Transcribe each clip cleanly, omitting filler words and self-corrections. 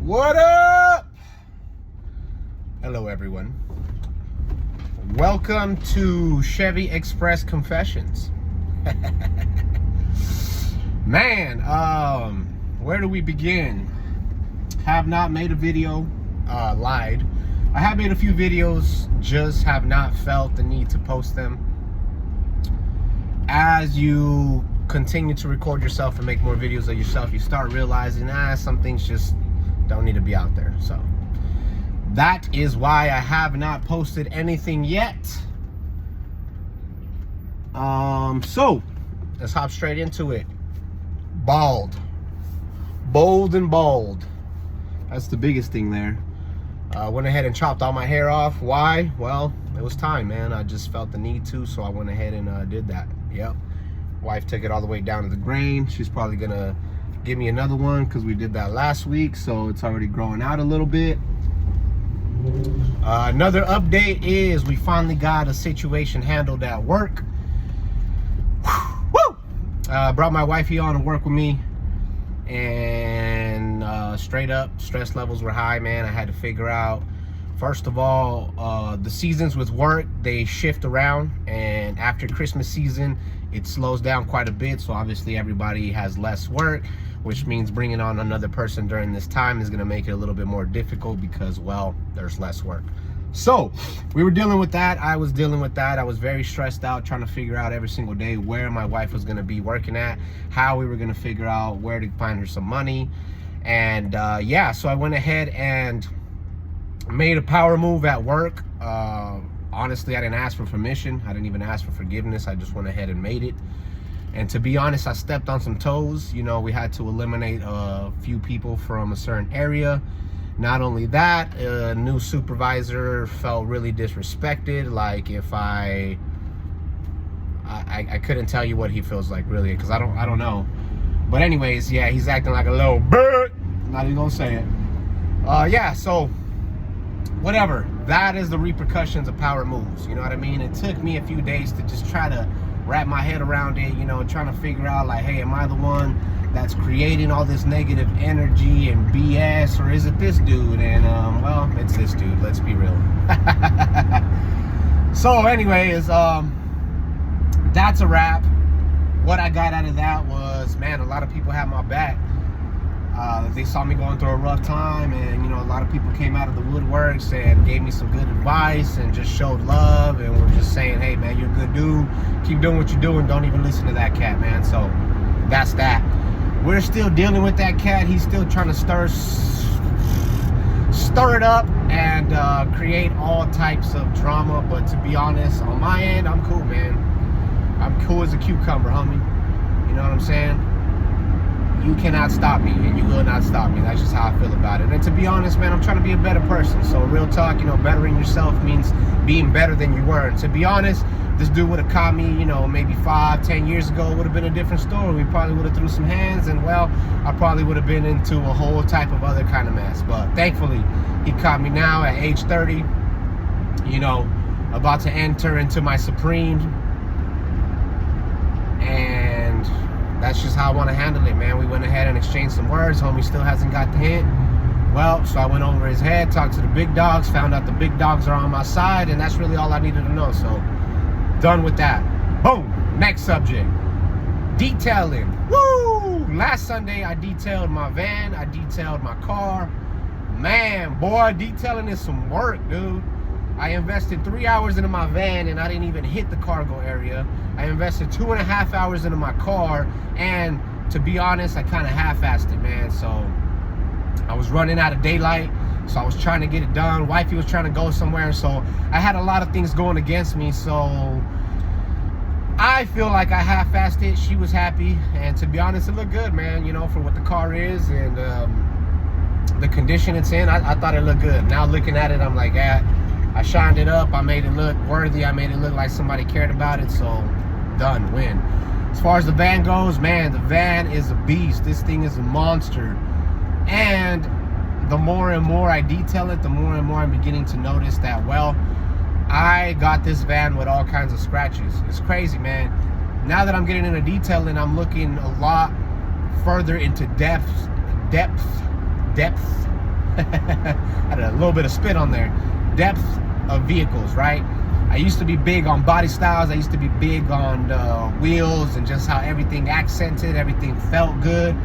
What up? Hello, everyone. Welcome to Chevy Express Confessions. Man, where do we begin? Have not made a video, lied. I have made a few videos, just have not felt the need to post them. As you continue to record yourself and make more videos of yourself, you start realizing, some things just don't need to be out there. So that is why I have not posted anything yet. So let's hop straight into it. Bold and bald. That's the biggest thing there. Went ahead and chopped all my hair off. Why? Well, it was time, man. I just felt the need to, so I went ahead and did that. Yep. Wife took it all the way down to the grain. She's probably gonna give me another one because we did that last week, so it's already growing out a little bit. Another update is we finally got a situation handled at work. Woo! Brought my wifey on to work with me, and straight up stress levels were high, man. I had to figure out, first of all, the seasons with work, they shift around, and after Christmas season it slows down quite a bit, so obviously everybody has less work, which means bringing on another person during this time is going to make it a little bit more difficult because, well, there's less work. So we were dealing with that. I was dealing with that. I was very stressed out, trying to figure out every single day where my wife was going to be working at, how we were going to figure out where to find her some money. And yeah, so I went ahead and made a power move at work. Honestly, I didn't ask for permission. I didn't even ask for forgiveness. I just went ahead and made it. And to be honest, I stepped on some toes. You know, we had to eliminate a few people from a certain area. Not only that, a new supervisor felt really disrespected. Like, if I couldn't tell you what he feels like, really, because I don't know. But anyways, yeah, he's acting like a little bird. Not even gonna say it. Yeah, so whatever. That is the repercussions of power moves. You know what I mean? It took me a few days to just try to wrap my head around it, you know, trying to figure out, like, hey, am I the one that's creating all this negative energy and BS, or is it this dude? And well, it's this dude, let's be real. So anyways, that's a wrap. What I got out of that was, man, a lot of people had my back. They saw me going through a rough time, and, you know, a lot of people came out of the woodworks and gave me some good advice and just showed love and were just saying, hey, man, you're a good dude. Keep doing what you're doing. Don't even listen to that cat, man. So that's that. We're still dealing with that cat. He's still trying to stir it up and create all types of drama. But to be honest, on my end, I'm cool, man. I'm cool as a cucumber, homie. You know what I'm saying? You cannot stop me, and you will not stop me. That's just how I feel about it. And to be honest, man, I'm trying to be a better person. So real talk, you know, bettering yourself means being better than you were. And to be honest, this dude would have caught me, you know, maybe 5-10 years ago. It would have been a different story. We probably would have threw some hands, and, well, I probably would have been into a whole type of other kind of mess. But thankfully, he caught me now at age 30, you know, about to enter into my supreme. And that's just how I want to handle it, man. We went ahead and exchanged some words. Homie still hasn't got the hint. Well, so I went over his head, talked to the big dogs, found out the big dogs are on my side, and that's really all I needed to know. So, done with that. Boom. Next subject. Detailing. Woo! Last Sunday, I detailed my van. I detailed my car. Man, boy, detailing is some work, dude. I invested 3 hours into my van, and I didn't even hit the cargo area. I invested 2.5 hours into my car, and to be honest, I kind of half-assed it, man. So I was running out of daylight, so I was trying to get it done. Wifey was trying to go somewhere, so I had a lot of things going against me. So I feel like I half-assed it. She was happy, and to be honest, it looked good, man, you know, for what the car is and the condition it's in. I thought it looked good. Now looking at it, I'm like, I shined it up. I made it look worthy. I made it look like somebody cared about it. So, done, win. As far as the van goes, man, the van is a beast. This thing is a monster. And the more and more I detail it, the more and more I'm beginning to notice that, well, I got this van with all kinds of scratches. It's crazy, man. Now that I'm getting into detailing, I'm looking a lot further into depth Had a little bit of spit on there. Depth of vehicles, right? I used to be big on body styles. I used to be big on wheels and just how everything accented, everything felt good.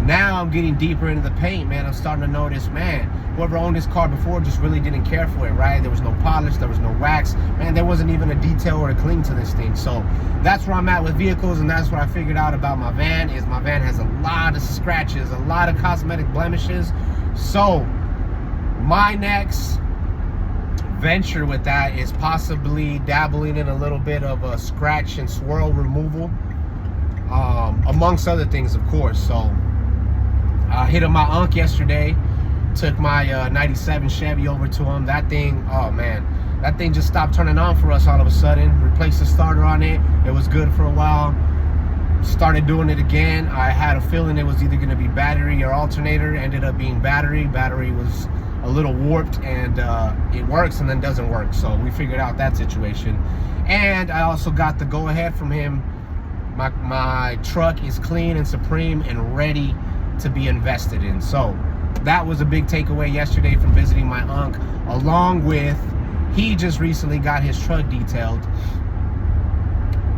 Now I'm getting deeper into the paint, man. I'm starting to notice, man, whoever owned this car before just really didn't care for it, right? There was no polish, there was no wax. Man, there wasn't even a detail or a cling to this thing. So that's where I'm at with vehicles, and that's what I figured out about my van, is my van has a lot of scratches, a lot of cosmetic blemishes. So my next venture with that is possibly dabbling in a little bit of a scratch and swirl removal, amongst other things, of course. So I hit up my unc yesterday, took my 97 Chevy over to him. That thing, oh man, that thing just stopped turning on for us all of a sudden. Replaced the starter on it. It was good for a while. Started doing it again. I had a feeling it was either going to be battery or alternator. Ended up being battery. Battery was a little warped, and it works and then doesn't work. So we figured out that situation. And I also got the go ahead from him. My truck is clean and supreme and ready to be invested in. So that was a big takeaway yesterday from visiting my unc, along with he just recently got his truck detailed,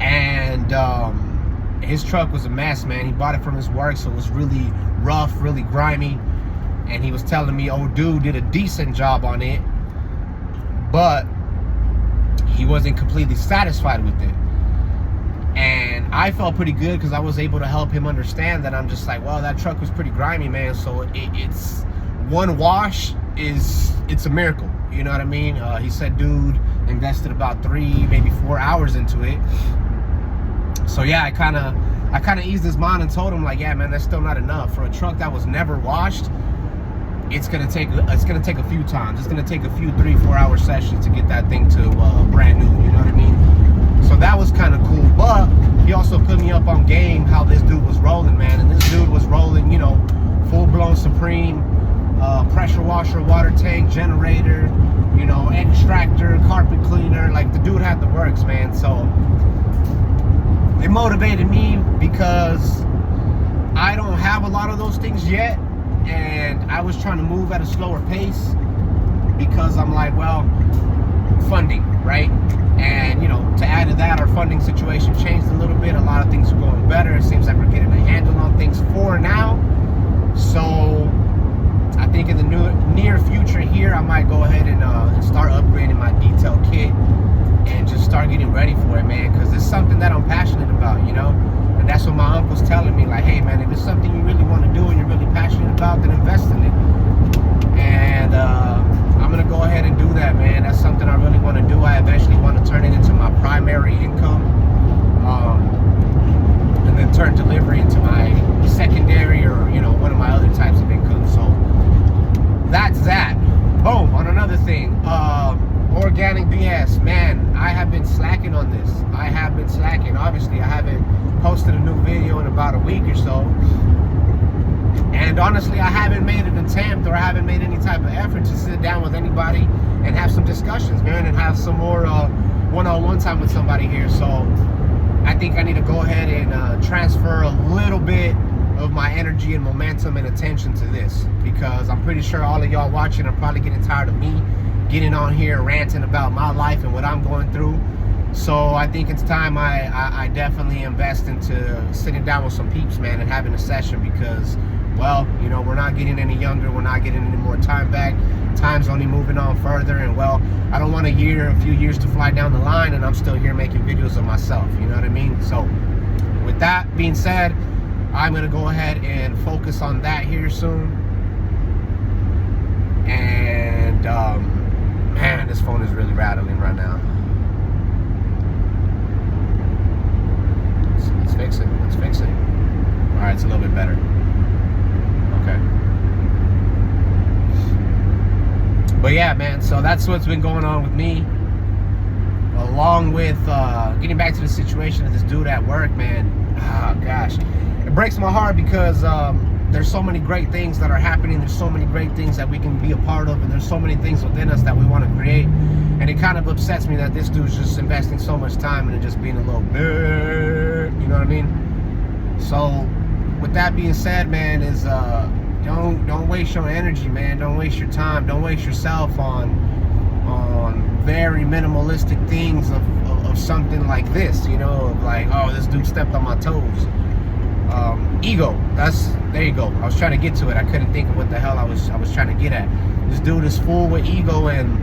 and his truck was a mess, man. He bought it from his work, so it was really rough, really grimy, and he was telling me, oh dude did a decent job on it, but he wasn't completely satisfied with it. And I felt pretty good because I was able to help him understand that. I'm just like, well, that truck was pretty grimy, man. So it's one wash it's a miracle. You know what I mean? He said, dude invested about 3, maybe 4 hours into it. So yeah, I kind of eased his mind and told him, like, yeah, man, that's still not enough for a truck that was never washed. It's gonna take a few times. It's gonna take a few 3-4 hour sessions to get that thing to brand new. You know what I mean? So that was kind of cool, but he also put me up on game how this dude was rolling, man. And this dude was rolling, you know, full-blown Supreme, pressure washer, water tank, generator, you know, extractor, carpet cleaner. Like, the dude had the works, man. So it motivated me because I don't have a lot of those things yet, and I was trying to move at a slower pace because I'm like, well, funding, right? And, you know, to add to that, our funding situation changed a little bit. A lot of things are going better. It seems like we're getting a handle on things for now. So I think in the near future here, I might go ahead and start upgrading my detail kit and just start getting ready for it, man, because it's something that I'm passionate about, you know. And that's what my uncle's telling me, like, hey, man, if it's something you really want to do and you're really passionate about, then invest in it. And I'm going to go ahead and do that, man. That's something I really want to do. I eventually want to turn it into my primary income, and then turn delivery into my secondary, or, you know, one of my other types of income. So that's that. Boom. On another thing, organic BS, man, I have been slacking on this. I have been slacking. Obviously, I haven't posted a new video in about a week or so. And honestly, I haven't made an attempt, or I haven't made any type of effort to sit down with anybody and have some discussions, man, and have some more one-on-one time with somebody here. So I think I need to go ahead and transfer a little bit of my energy and momentum and attention to this, because I'm pretty sure all of y'all watching are probably getting tired of me getting on here ranting about my life and what I'm going through. So I think it's time I definitely invest into sitting down with some peeps, man, and having a session, because, well, you know, we're not getting any younger. We're not getting any more time back. Time's only moving on further. And, well, I don't want a few years to fly down the line and I'm still here making videos of myself. You know what I mean? So with that being said, I'm going to go ahead and focus on that here soon. And, man, this phone is really rattling right now. Let's fix it. Let's fix it. All right, it's a little bit better. Okay. But yeah, man, so that's what's been going on with me, along with getting back to the situation of this dude at work, man. Oh gosh, it breaks my heart because there's so many great things that are happening. There's so many great things that we can be a part of, and there's so many things within us that we want to create. And it kind of upsets me that this dude's just investing so much time and just being a little bit, you know what I mean? So with that being said, man, is don't waste your energy, man. Don't waste your time. Don't waste yourself on very minimalistic things of something like this, you know, of like, oh, this dude stepped on my toes. Ego. There you go. I was trying to get to it. I couldn't think of what the hell I was trying to get at. This dude is full with ego, and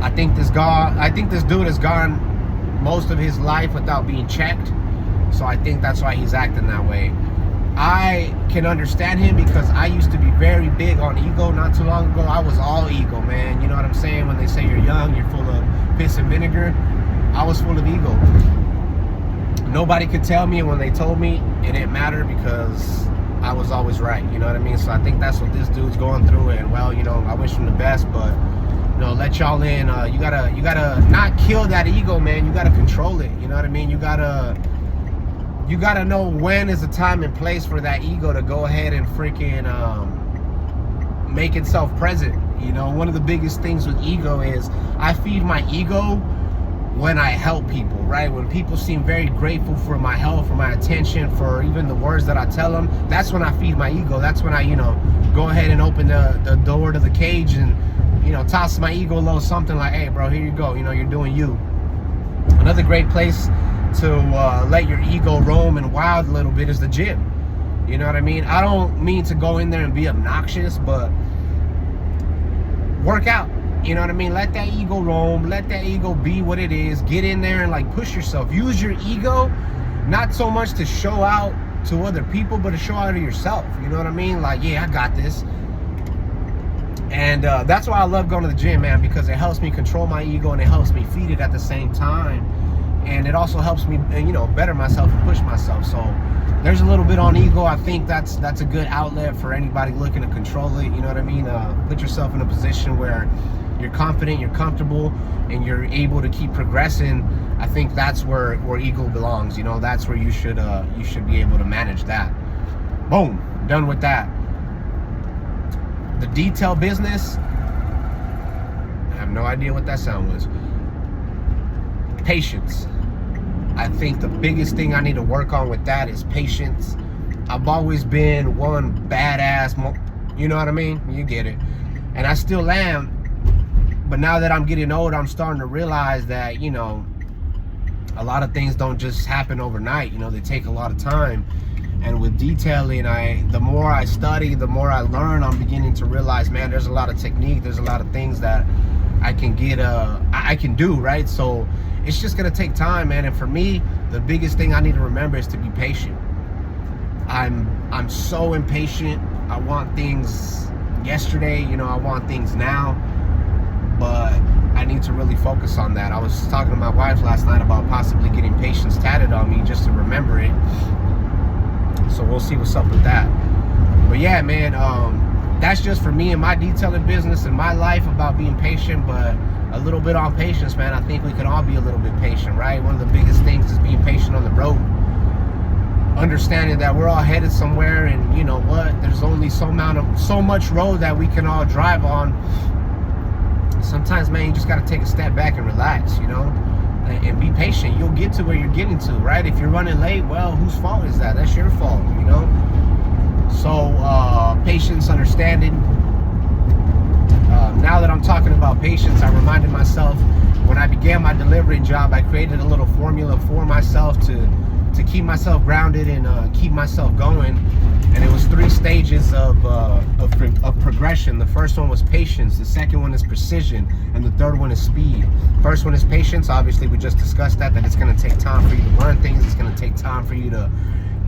I think this dude has gone most of his life without being checked. So I think that's why he's acting that way. I can understand him because I used to be very big on ego not too long ago. I was all ego, man. You know what I'm saying? When they say you're young, you're full of piss and vinegar. I was full of ego. Nobody could tell me, and when they told me, it didn't matter because I was always right. You know what I mean? So I think that's what this dude's going through. And well, you know, I wish him the best, but you know, let y'all in. You gotta not kill that ego, man. You gotta control it. You know what I mean? You gotta know when is the time and place for that ego to go ahead and freaking make itself present. You know, one of the biggest things with ego is I feed my ego when I help people, right? When people seem very grateful for my help, for my attention, for even the words that I tell them, that's when I feed my ego. That's when I, you know, go ahead and open the door to the cage and, you know, toss my ego a little something like, hey, bro, here you go. You know, you're doing you. Another great place to let your ego roam and wild a little bit is the gym. You know what I mean? I don't mean to go in there and be obnoxious, but work out. You know what I mean? Let that ego roam. Let that ego be what it is. Get in there and like push yourself. Use your ego, not so much to show out to other people, but to show out to yourself. You know what I mean? Like, yeah, I got this. And that's why I love going to the gym, man, because it helps me control my ego and it helps me feed it at the same time. And it also helps me, you know, better myself and push myself. So there's a little bit on ego. I think that's a good outlet for anybody looking to control it. You know what I mean? Put yourself in a position where you're confident, you're comfortable, and you're able to keep progressing. I think that's where ego belongs. You know, that's where you should be able to manage that. Boom, done with that. The detail business, I have no idea what that sound was. Patience. I think the biggest thing I need to work on with that is patience. I've always been one badass, you know what I mean? You get it. And I still am. But now that I'm getting older, I'm starting to realize that, you know, a lot of things don't just happen overnight. You know, they take a lot of time. And with detailing, the more I study, the more I learn, I'm beginning to realize, man, there's a lot of technique. There's a lot of things that I can I can do, right? So it's just gonna take time, man. And for me, the biggest thing I need to remember is to be patient. I'm so impatient. I want things yesterday, you know, I want things now, but I need to really focus on that. I was talking to my wife last night about possibly getting patience tatted on me just to remember it. So we'll see what's up with that. But yeah, man, that's just for me and my detailing business and my life about being patient, but a little bit on patience, man. I think we can all be a little bit patient, right? One of the biggest things is being patient on the road. Understanding that we're all headed somewhere, and you know what? There's only so much road that we can all drive on. Sometimes, man, you just got to take a step back and relax, you know, and be patient. You'll get to where you're getting to, right? If you're running late, well, whose fault is that? That's your fault, you know? So, patience, understanding. Now that I'm talking about patience, I reminded myself when I began my delivery job, I created a little formula for myself to keep myself grounded and keep myself going. And it was 3 stages of progression. The first one was patience, the second one is precision, and the third one is speed. First one is patience. Obviously, we just discussed that it's going to take time for you to learn things. It's going to take time for you to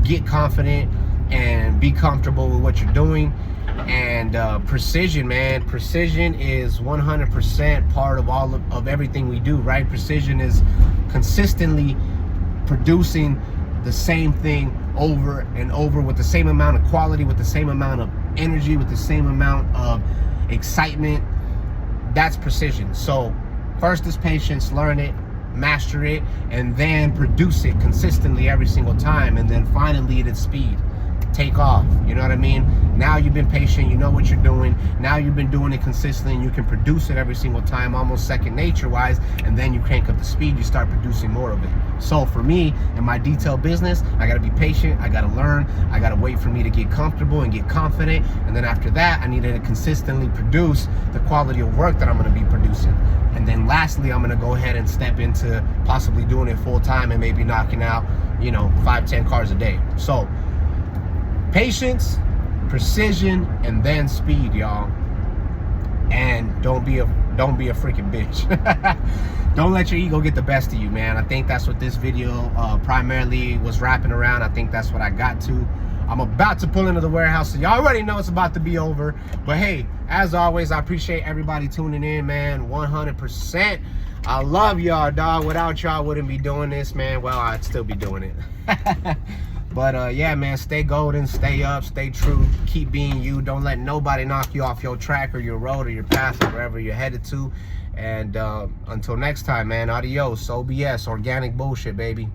get confident and be comfortable with what you're doing. And precision, man, precision is 100% part of everything we do, right? Precision is consistently producing the same thing over and over with the same amount of quality, with the same amount of energy, with the same amount of excitement. That's precision. So first is patience, learn it, master it, and then produce it consistently every single time. And then finally it is speed. take off. You know what I mean? Now you've been patient, you know what you're doing. Now you've been doing it consistently, and you can produce it every single time, almost second nature wise, and then you crank up the speed, you start producing more of it. So for me, in my detail business, I gotta be patient, I gotta learn, I gotta wait for me to get comfortable and get confident, and then after that, I need to consistently produce the quality of work that I'm gonna be producing. And then lastly, I'm gonna go ahead and step into possibly doing it full time and maybe knocking out, you know, 5-10 cars a day. So patience, precision, and then speed, y'all. And don't be a freaking bitch. Don't let your ego get the best of you, man. I think that's what this video primarily was wrapping around. I think that's what I got to. I'm about to pull into the warehouse, so y'all already know it's about to be over. But hey, as always, I appreciate everybody tuning in, man. 100%. I love y'all, dog. Without y'all, I wouldn't be doing this, man. Well, I'd still be doing it. But yeah, man, stay golden, stay up, stay true, keep being you. Don't let nobody knock you off your track or your road or your path or wherever you're headed to. And until next time, man, adios. OBS, organic bullshit, baby.